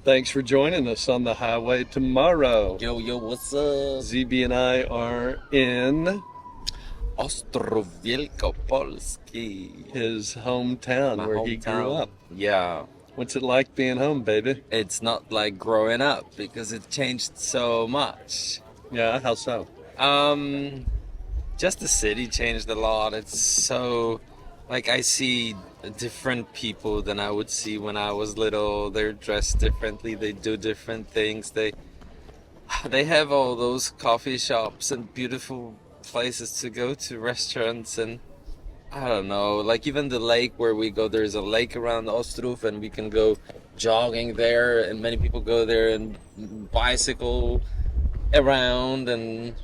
Thanks for joining us on the highway tomorrow. Yo, what's up? Zibi and I are in Ostrów Wielkopolski. his hometown My where hometown. he grew up. Yeah. What's it like being home, baby? It's not like growing up because it changed so much. Yeah, how so? Just the city changed a lot. It's so, like, I see different people than I would see when I was little. They're dressed differently. They do different things. They have all those coffee shops and beautiful places to go to, restaurants, and I don't know, like even the lake where we go, there's a lake around Ostrów and we can go jogging there, and many people go there and bicycle around and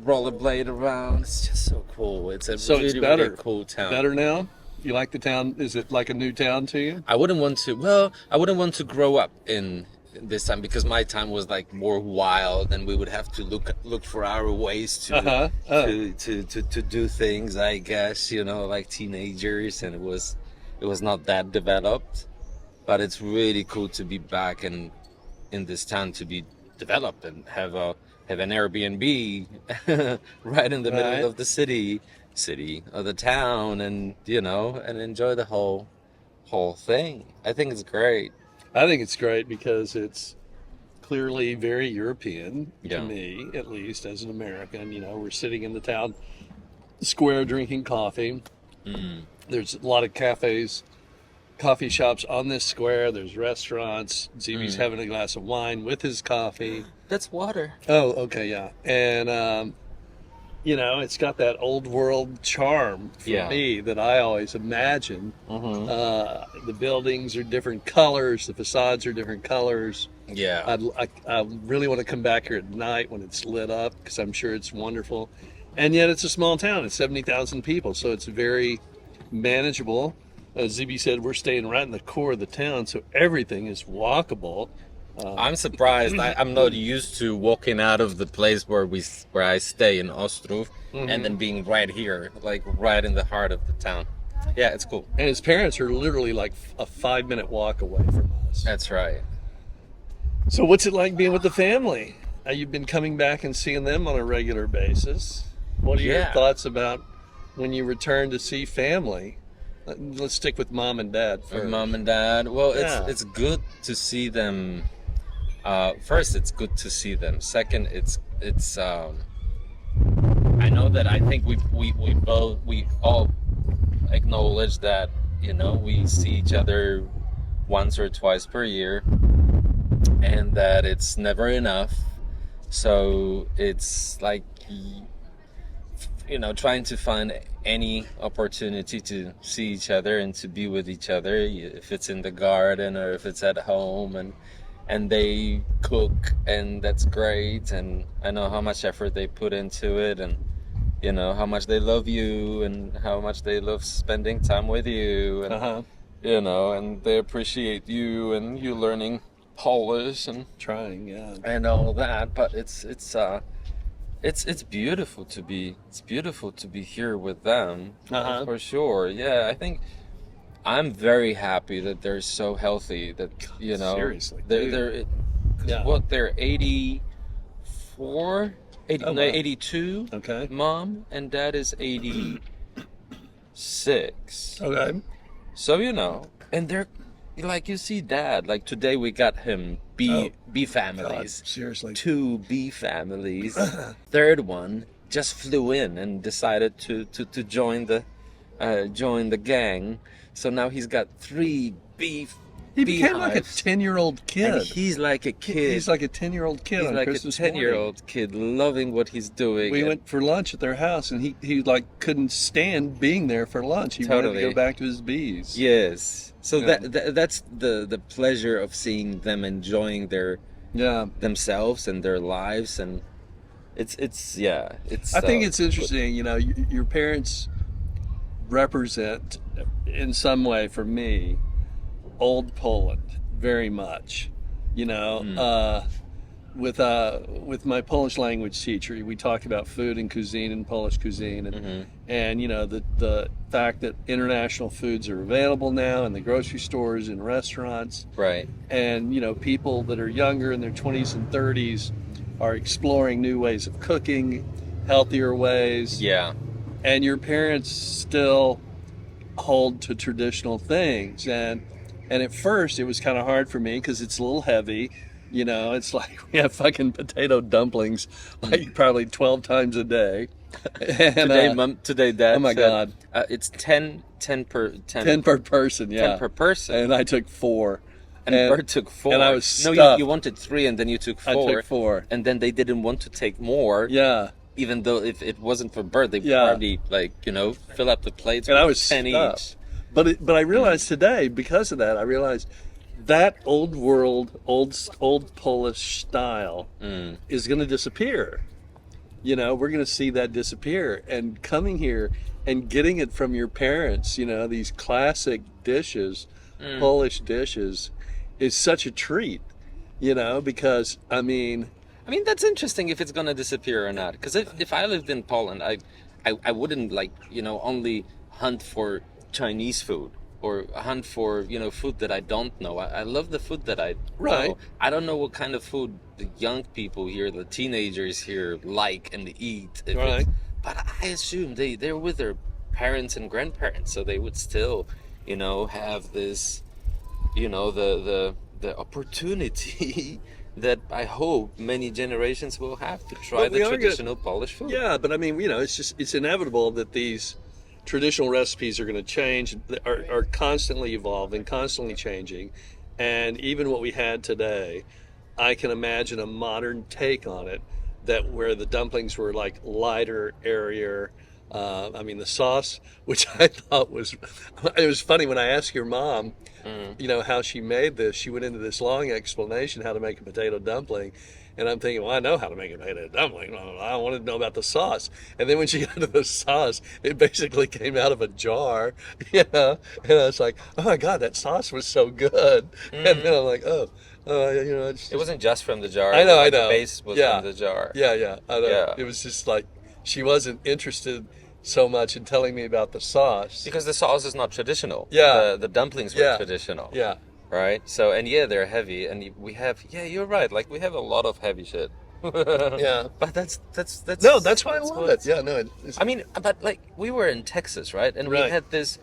rollerblade around. It's just so cool. It's a So really, it's better. really cool town. Better now? You like the town? Is it like a new town to you? I wouldn't want to grow up in this time because my time was like more wild, and we would have to look for our ways to to do things, I guess, like teenagers, and it was not that developed. But it's really cool to be back in this town, to be developed and have an Airbnb right in the Right. middle of the city of the town, and and enjoy the whole thing. I think it's great. I think it's great because it's clearly very European Yeah. to me, at least as an American. We're sitting in the town square drinking coffee. There's a lot of cafes, coffee shops on this square. There's restaurants. Zibi's having a glass of wine with his coffee. That's water. Oh, okay, yeah. And, it's got that old world charm for Yeah. me that I always imagine. Mm-hmm. The buildings are different colors. The facades are different colors. Yeah. I really want to come back here at night when it's lit up because I'm sure it's wonderful. And yet it's a small town. It's 70,000 people, so it's very manageable. As Zibi said, we're staying right in the core of the town, so everything is walkable. I'm surprised. I'm not used to walking out of the place where I stay in Ostrów and then being right here, like right in the heart of the town. Yeah, it's cool. And his parents are literally like a 5-minute walk away from us. That's right. So what's it like being with the family? You've been coming back and seeing them on a regular basis. What are your Yeah. thoughts about when you return to see family? Let's stick with mom and dad With first. mom and dad. Well, Yeah. it's good to see them. First, it's good to see them. Second, it's I know that I think we all acknowledge that we see each other once or twice per year, and that it's never enough. So it's like trying to find any opportunity to see each other and to be with each other, if it's in the garden or if it's at home, and they cook, and that's great, and I know how much effort they put into it, and how much they love you and how much they love spending time with you, and Uh-huh. and they appreciate you and you learning Polish and Trying, yeah. all that. But it's beautiful to be here with them. Uh-huh. For sure. Yeah, I think I'm very happy that they're so healthy, that Seriously, they're Yeah. what, they're 84, 80, Oh, no, wow. 82. Okay. Mom and dad is 86. Okay. So and they're like, you see dad, like today we got him B God, families. seriously. 2 B families. Third one just flew in and decided to join the gang. So now he's got 3 B. He became like a beehives. 10-year-old kid. And he's like a kid. He's like a 10-year-old kid He's on like Christmas a 10-year-old kid, loving what he's doing. We And went for lunch at their house, and he like couldn't stand being there for lunch. He wanted to Totally. go back to his bees. Yes. So Yeah. that's the pleasure of seeing them enjoying Yeah. themselves and their lives, and it's I think it's interesting. Your parents represent, in some way, for me, old Poland very much. with my Polish language teacher, we talked about food and cuisine and Polish cuisine, and you know the fact that international foods are available now in the grocery stores and restaurants, Right. and you know people that are younger in their 20s and 30s are exploring new ways of cooking, healthier ways, Yeah. and your parents still hold to traditional things, and at first it was kind of hard for me because it's a little heavy. You know, it's like we have fucking potato dumplings like probably 12 times a day. And, Today, Dad. oh my said, God. it's 10 per 10 per person, yeah. 10 per person. And I took 4. And Bert took 4. And I was No, stuffed. you wanted 3 and then you took 4. I took 4. And then they didn't want to take more. Yeah. Even though if it wasn't for Bert, they Yeah. probably fill up the plates And with I was 10 stuffed. each. But I realized today, because of that, I realized that old world, old Polish style is going to disappear. You know, we're going to see that disappear. And coming here and getting it from your parents, you know, these classic dishes, Polish dishes, is such a treat. You know, because I mean, that's interesting if it's gonna disappear or not. Because if I lived in Poland, I wouldn't only hunt for Chinese food or hunt for food that I don't know. I love the food that I know. Right. I don't know what kind of food the young people here, the teenagers here, like and eat. Right. But I assume they're with their parents and grandparents, so they would still have this the opportunity that I hope many generations will have to try But we the are traditional Polish food. yeah, but I mean, you know, it's inevitable that these traditional recipes are going to change, are constantly evolving, constantly changing, and even what we had today, I can imagine a modern take on it, that where the dumplings were like lighter, airier. I mean, the sauce, which I thought it was funny when I asked your mom, you know, how she made this. She went into this long explanation how to make a potato dumpling. And I'm thinking, well, I know how to make a potato dumpling. I wanted to know about the sauce. And then when she got to the sauce, it basically came out of a jar, you know. And I was like, oh my God, that sauce was so good. And then I'm like, you know, It wasn't just from the jar. I know. The base was from the jar. Yeah. I know. Yeah. It was just like she wasn't interested so much in telling me about the sauce. Because the sauce is not traditional. Yeah. The dumplings were traditional. Yeah. Right? So, and yeah, they're heavy. And we have, you're right. Like, we have a lot of heavy shit. Yeah. But that's No, that's why I love good. it. Yeah, no. It's, I mean, but like, we were in Texas, right? And we Right. had this,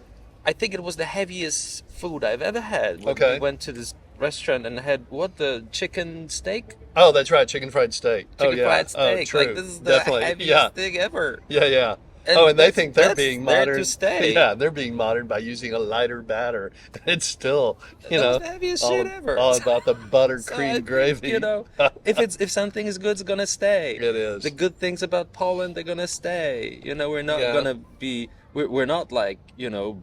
I think it was the heaviest food I've ever had. Okay. We went to this restaurant and had, the chicken steak? oh, that's right. Chicken fried steak. Chicken yeah. fried steak. Oh, true. Like, this is the Definitely. heaviest thing ever. Yeah. And And they that's- think they're that's being there modern. to stay. Yeah, they're being modern by using a lighter batter. It's still, you That know, was the heaviest shit ever. all about the So I buttercream think, gravy. if something is good, it's gonna stay. It is. The good things about Poland, they're gonna stay. We're not Yeah. gonna be. We're not like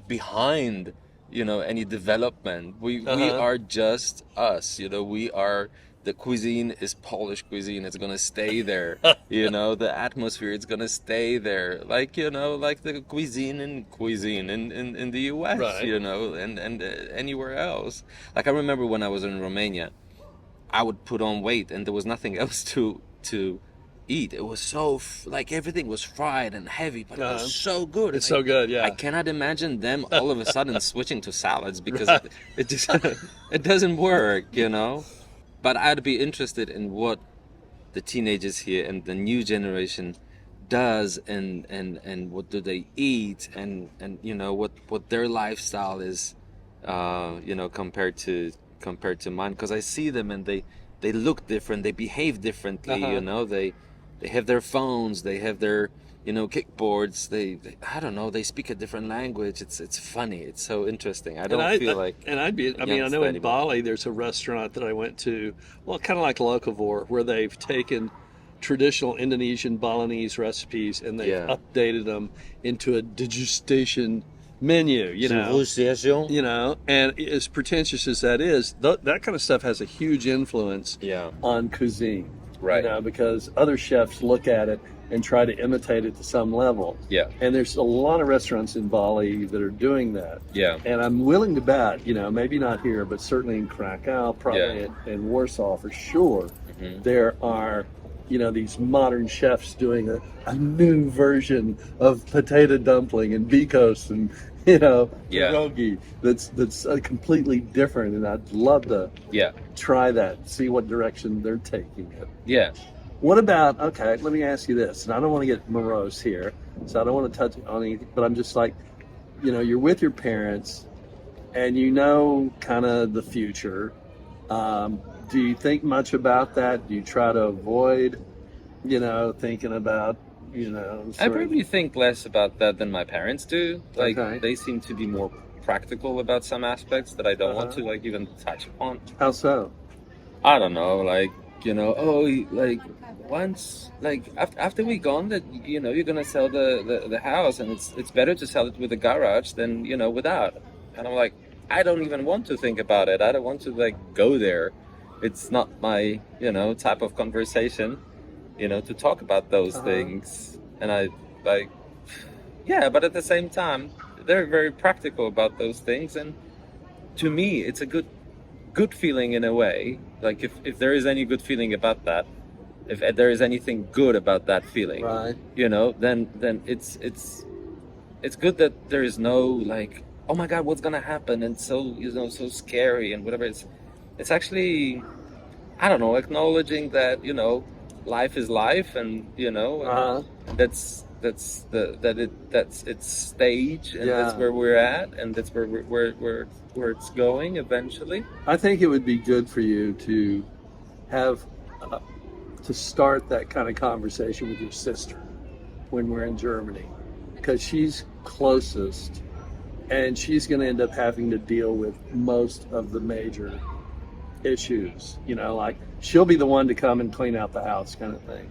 behind. Any development. We are just us. We are. The cuisine is Polish cuisine. It's gonna stay there. The atmosphere. It's gonna stay there. Like like the cuisine in the U.S. Right. And anywhere else. Like I remember when I was in Romania, I would put on weight, and there was nothing else to eat. It was so like everything was fried and heavy, but it was so good. It's so good, yeah. I cannot imagine them all of a sudden switching to salads because it just it doesn't work, But I'd be interested in what the teenagers here and the new generation does and what do they eat and what their lifestyle is compared to mine, because I see them and they look different, they behave differently, they have their phones, they have their kickboards, they I don't know, they speak a different language. It's funny, it's so interesting. I feel like I know in Bali there's a restaurant that I went to, well, kind of like Locavore, where they've taken traditional Indonesian Balinese recipes and they've updated them into a degustation menu, and as pretentious as that is, that kind of stuff has a huge influence on cuisine, right? Because other chefs look at it and try to imitate it to some level. Yeah. And there's a lot of restaurants in Bali that are doing that. Yeah. And I'm willing to bet, maybe not here, but certainly in Krakow, probably in Warsaw for sure, there are, these modern chefs doing a new version of potato dumpling and bikos and, pierogi that's completely different. And I'd love to try that, see what direction they're taking it. Yeah. What about, okay, let me ask you this, and I don't want to get morose here, so I don't want to touch on anything, but I'm just like, you're with your parents, and kind of the future. Do you think much about that? Do you try to avoid, thinking about, I probably think less about that than my parents do. Like, Okay. they seem to be more practical about some aspects that I don't want to, like, even touch upon. How so? I don't know, like, once, like, after we gone, that, you're gonna sell the house, and it's better to sell it with a garage than, without. And I'm like, I don't even want to think about it. I don't want to, like, go there. It's not my, type of conversation, to talk about those things. And I, like, but at the same time, they're very practical about those things. And to me, it's a good feeling in a way. Like, if there is any good feeling about that, if there is anything good about that feeling, Right. then it's good that there is no, like, oh my God, what's gonna happen? And so, so scary and whatever. It's actually, I don't know, acknowledging that, life is life, and, that's its stage, and that's where we're at, and that's where it's going eventually. I think it would be good for you to have, to start that kind of conversation with your sister when we're in Germany, because she's closest, and she's going to end up having to deal with most of the major issues. Like, she'll be the one to come and clean out the house, kind of thing.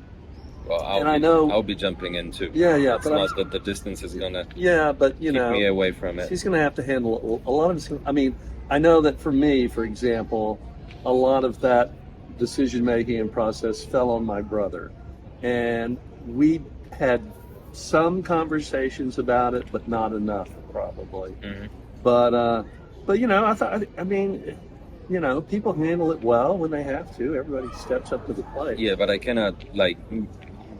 Well, I'll be jumping in too. Yeah. It's not that the distance is gonna but keep me away from it. She's going to have to handle a lot of this. I mean, I know that for me, for example, a lot of that decision making and process fell on my brother, and we had some conversations about it, but not enough, probably. Mm-hmm. But I thought, I mean, people handle it well when they have to. Everybody steps up to the plate. Yeah, but I cannot, like,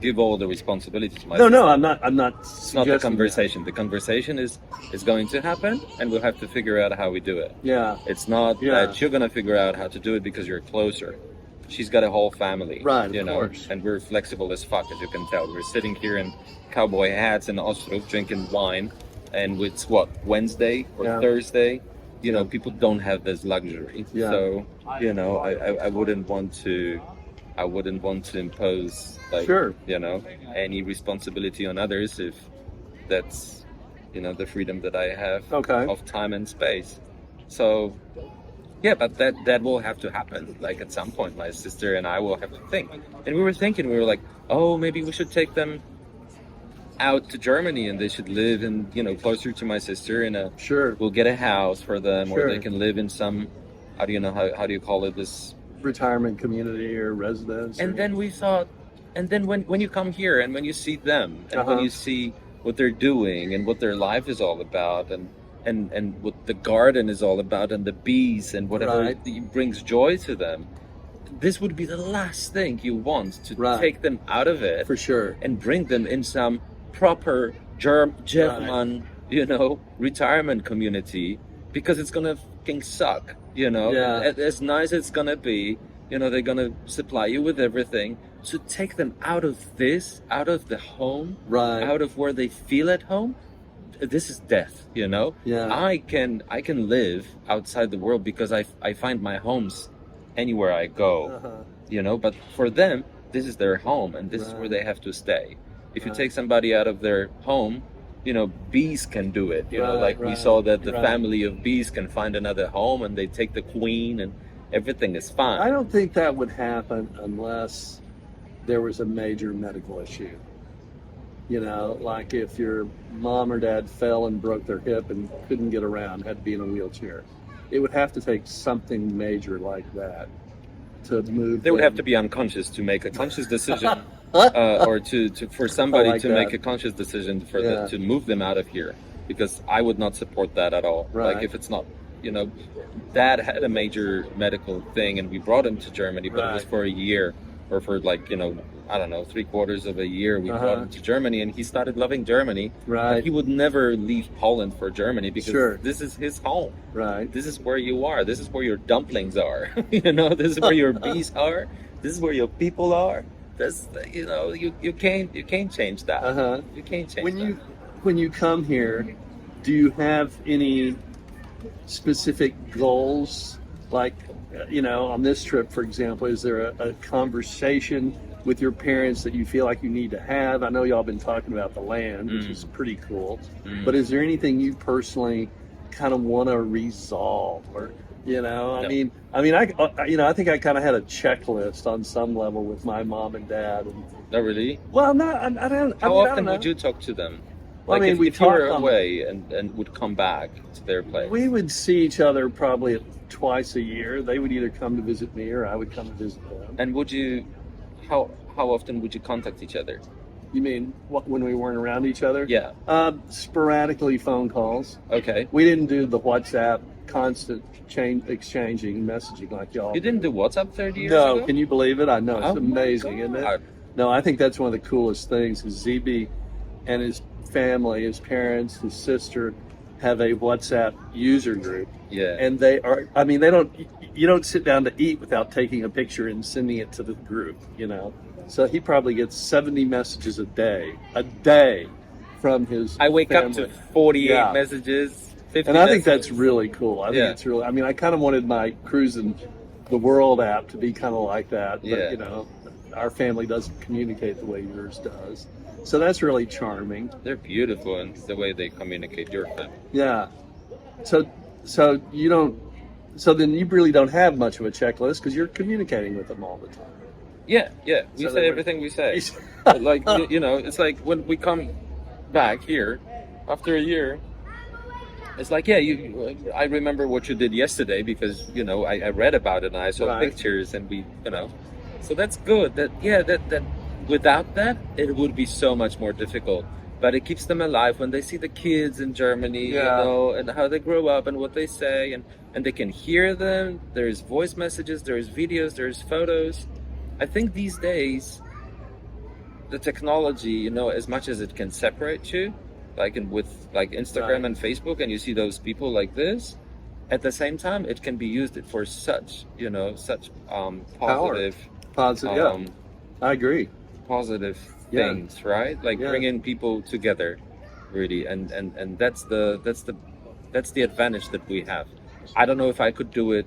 give all the responsibility to my No, sister. I'm not. It's not the conversation. The conversation is going to happen, and we'll have to figure out how we do it. Yeah. It's not that you're gonna figure out how to do it because you're closer. She's got a whole family, Right, of course. and we're flexible as fuck, as you can tell. We're sitting here in cowboy hats in Ostrów drinking wine, and it's Wednesday or Thursday. People don't have this luxury. Yeah. So, I wouldn't want to impose, like, Sure. any responsibility on others if that's, the freedom that I have of time and space. So, yeah, but that will have to happen. Like, at some point, my sister and I will have to think. And we were like, oh, maybe we should take them out to Germany, and they should live in, closer to my sister Sure. we'll get a house for them, Sure. or they can live in some, how do you call it, this Retirement community or residence. And then we thought, and then when you come here and when you see them, and when you see what they're doing and what their life is all about, and what the garden is all about, and the bees and whatever brings joy to them, this would be the last thing you want to take them out of it, for sure, and bring them in some proper German, retirement community, because it's gonna fucking suck. As nice as it's gonna be, they're gonna supply you with everything. So take them out of this, out of the home, out of where they feel at home. This is death, I can live outside the world because I find my homes anywhere I go, but for them, this is their home, and this is where they have to stay. If you take somebody out of their home, bees can do it. We saw that the family of bees can find another home, and they take the queen, and everything is fine. I don't think that would happen unless there was a major medical issue. Like if your mom or dad fell and broke their hip and couldn't get around, had to be in a wheelchair. It would have to take something major like that to move. They would have to be unconscious to make a conscious decision. Or for somebody to make a conscious decision to move them out of here, because I would not support that at all. Right. Like, if it's not you know, Dad had a major medical thing, and we brought him to Germany, but it was Right. for a year, or for like, I don't know, 3/4 of a year. We brought him to Germany, and he started loving Germany. Right. But he would never leave Poland for Germany because Sure. this is his home. Right. This is where you are. This is where your dumplings are. This is where your bees are. This is where your people are. You can't change that. Uh-huh. You can't change When you come here, do you have any specific goals? Like, on this trip, for example, is there a conversation with your parents that you feel like you need to have? I know y'all been talking about the land, which is pretty cool. But is there anything you personally kind of want to resolve, or I mean, I think I kind of had a checklist on some level with my mom and dad. And, Not really. well, no, I don't. How I often don't would know. you talk to them? Well, I mean, if, we if you were talk on- away and would come back to their place. We would see each other probably twice a year. They would either come to visit me or I would come to visit them. And would you? How often would you contact each other? You mean when we weren't around each other? Yeah. Sporadically phone calls. Okay. We didn't do the WhatsApp constant exchanging messaging like y'all. You didn't do WhatsApp 30 years No, ago? can you believe it? I know, it's Oh my amazing, isn't God. it? No, I think that's one of the coolest things is Zibi and his family, his parents, his sister have a WhatsApp user group. Yeah. And they you don't sit down to eat without taking a picture and sending it to the group, So he probably gets 70 messages a day from his I wake up family. to 48 Yeah. messages, 50 And I think messages. that's really cool. I think Yeah. it's really, I kind of wanted my Cruising the World app to be kind of like that. But, Yeah. our family doesn't communicate the way yours does. So that's really charming. They're beautiful in the way they communicate your family. Yeah. So then you really don't have much of a checklist because you're communicating with them all the time. Yeah. We So say they were- everything we say. Like, it's like when we come back here after a year, it's like, I remember what you did yesterday because, I read about it and I saw Right. pictures and we, so that's good. That without that, it would be so much more difficult. But it keeps them alive when they see the kids in Germany, Yeah. and how they grow up and what they say, and they can hear them. There's voice messages, there's videos, there's photos. I think these days, the technology, as much as it can separate you, with Instagram Right. and Facebook, and you see those people like this, at the same time, it can be used for such positive, Positive. Yeah. um, I agree. positive Yeah. things, right? Like Yeah. bringing people together, really, and that's the advantage that we have. I don't know if I could do it,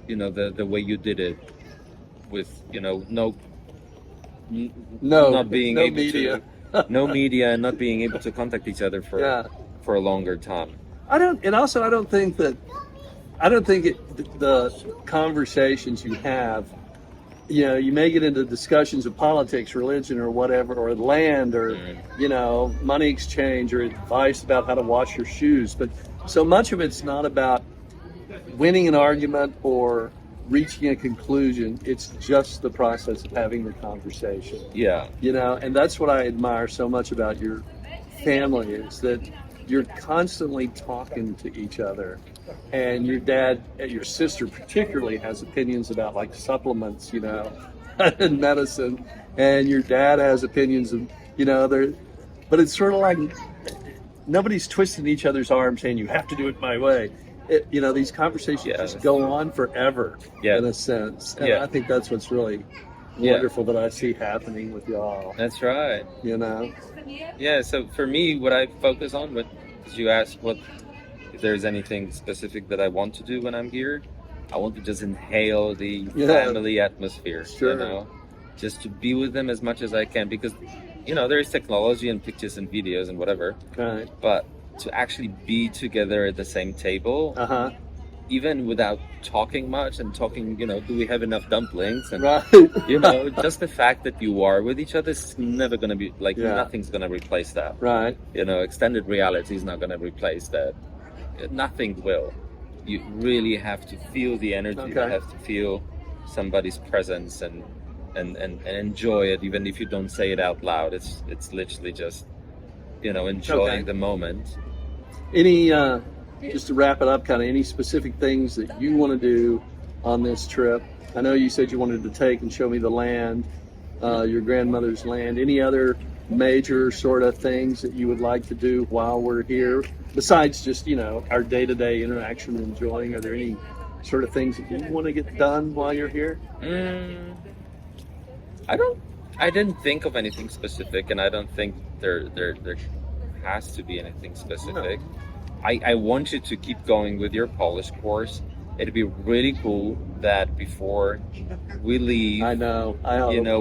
the way you did it, with not being no able media. to, no media, and not being able to contact each other Yeah. for a longer time. I don't think the conversations you have, you may get into discussions of politics, religion, or whatever, or land, or money exchange, or advice about how to wash your shoes. But so much of it's not about winning an argument or reaching a conclusion. It's just the process of having the conversation. Yeah. And that's what I admire so much about your family is that you're constantly talking to each other, and your dad, your sister particularly, has opinions about like supplements, and medicine, and your dad has opinions of, but it's sort of like nobody's twisting each other's arm saying you have to do it my way. These conversations Yes. just go on forever, Yeah. in a sense, and Yeah. I think that's what's really wonderful that I see happening with y'all. That's right. Yeah, so for me, what I focus on, because you asked if there's anything specific that I want to do when I'm here, I want to just inhale the family atmosphere, Sure. just to be with them as much as I can, because, there is technology and pictures and videos and whatever, Right. but to actually be together at the same table, Uh-huh. even without talking much and talking, do we have enough dumplings? And, Right. just the fact that you are with each other is never going to be, Yeah. nothing's going to replace that. Right. Extended reality is not going to replace that. Nothing will. You really have to feel the energy. You Okay. have to feel somebody's presence and enjoy it, even if you don't say it out loud. It's literally just, enjoying Okay. the moment. just to wrap it up, kind of any specific things that you want to do on this trip. I know you said you wanted to take and show me the land, your grandmother's land. Any other major sort of things that you would like to do while we're here, besides just, you know, our day-to-day interaction and enjoying? Are there any sort of things that you want to get done while you're here? I didn't think of anything specific, and I don't think there has to be anything specific. No. I want you to keep going with your Polish course. It'd be really cool that before we leave, I know.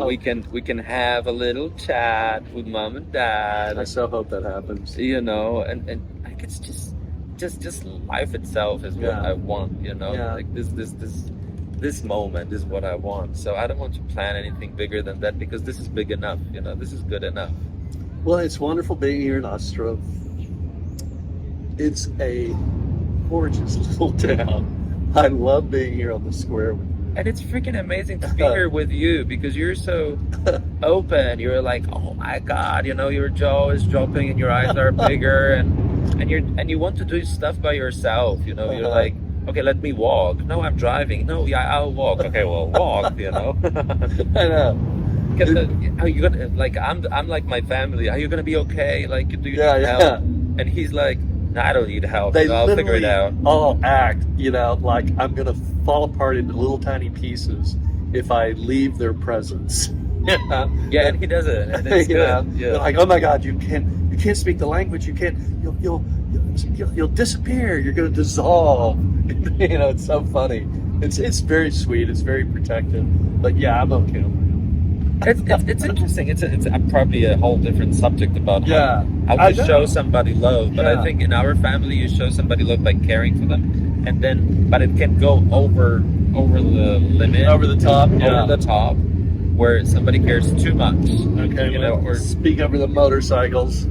we can have a little chat with mom and dad. I so hope that happens. You know, and like it's just life itself is what Yeah. I want. You know, Yeah. like this moment is what I want. So I don't want to plan anything bigger than that, because this is big enough. You know, this is good enough. Well, it's wonderful being here in Ostrów. It's a gorgeous little town. I love being here on the square. And it's freaking amazing to be here with you, because you're so open. You're like, oh my God, you know, your jaw is dropping and your eyes are bigger, and you want to do stuff by yourself. You know, you're like, okay, let me walk. No, I'm driving. No, yeah, I'll walk. Okay, well, walk. You know. I know. Are you gonna, like, I'm like my family. Are you gonna be okay? Like, do you Yeah, need yeah. help? And he's like, no, I don't need help. They I'll figure it literally out. all act, you know, like I'm gonna fall apart into little tiny pieces if I leave their presence. Yeah, Yeah, and he does it. And it's you know, good. they're Yeah. like, oh my God, you can't speak the language. You can't. You'll disappear. You're gonna dissolve. You know, it's so funny. It's very sweet. It's very protective. But yeah, I'm okay. It's interesting. It's probably a whole different subject about Yeah, how I to know. show somebody love. But Yeah. I think in our family, you show somebody love by caring for them, and then but it can go over the limit, Over the top. Yeah. over the top, where somebody cares too much. Okay. You know, or speak over the motorcycles.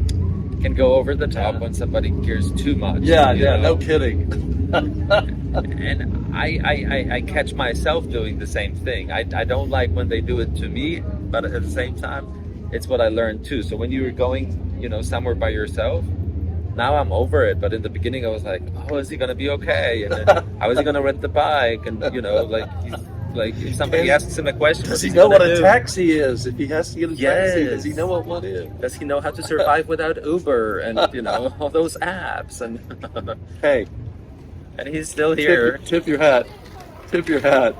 can go over the top when somebody cares too much. Yeah. you Yeah. know? No kidding. And I catch myself doing the same thing. I don't like when they do it to me, but at the same time, it's what I learned too. So when you were going, you know, somewhere by yourself, now I'm over it. But in the beginning, I was like, oh, is he gonna be okay? And then how is he gonna rent the bike? And you know, like if somebody asks him a question, Does what's he he know what gonna a do? taxi is? If he has to get a taxi, Yes. does he know what one is? Does he know how to survive without Uber and you know all those apps? And Hey, and he's still here. tip your hat. Tip your hat.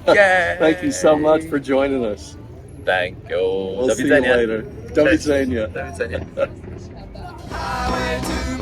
Yay! Thank you so much for joining us. Thank you. We'll Do see you widzenia. later. Do widzenia. Do widzenia. Highway to